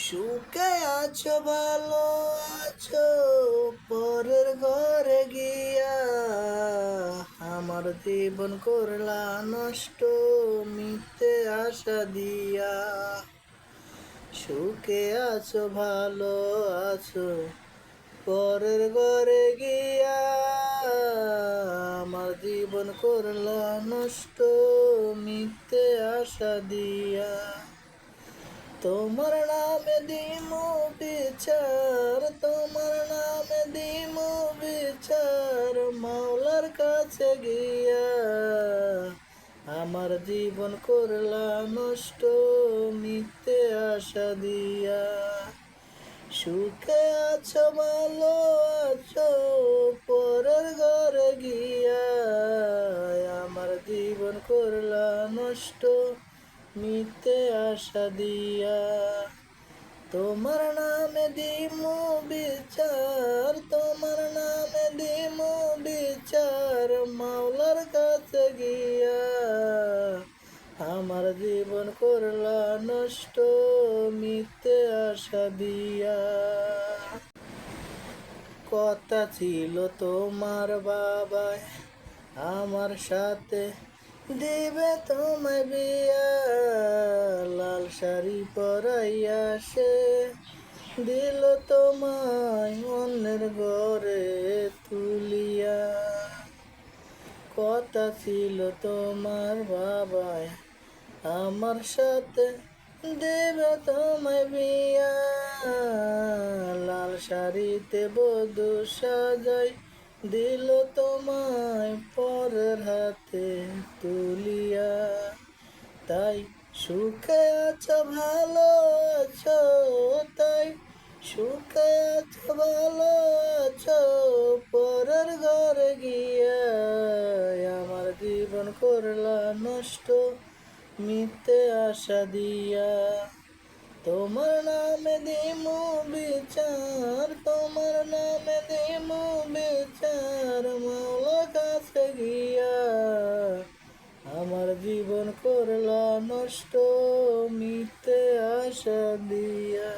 সুখে আছো ভালো আছো পরের ঘরে গিয়া আমার জীবন করলা নষ্ট মিথ্যে আশা দিয়া। সুখে আছো ভালো আছো পরের ঘরে গিয়া আমার জীবন করলা নষ্ট মিথ্যে আশা দিয়া। তোমার নামে দিমু বিচার, তোমার নামে দিমু বিচার মাওলার কাছে গিয়া আমার জীবন করলা নষ্ট মিথ্যে আশা দিয়া। সুখে আছো ভালো আছো পরের ঘরে গিয়া আমার জীবন করলা নষ্ট মিথ্যে আশা দিয়া। তোমার নামে দিমু বিচার, তোমার নামে দিমু বিচার মাওলার কাছে গিয়া আমার জীবন করলা নষ্ট মিথ্যে আশা দিয়া। কথা ছিল তোমার বাবায় আমার সাথে দিবে তোমায় বিয়া, লাল শাড়ি পরাইয়া সে দিল তোমায় অন্যের ঘরে তুলিয়া। কথা ছিল তোমার বাবায় আমার সাথে দেবে তোমায় বিয়া, লাল শাড়িতে বধূ সাজাই দিল তোমায় পরের হাতে তুলিয়া। তাই সুখে আছো ভালো আছো, তাই সুখে আছো ভালো আছো পরের ঘরে গিয়া আমার জীবন করলা নষ্ট মিথ্যে আশা দিয়া। তোমার নামে দিমু বিচার, তোমার নামে দিমু বিচার মাওলার কাছে গিয়া আমার জীবন করলা নষ্ট মিথ্যে আশা দিয়া।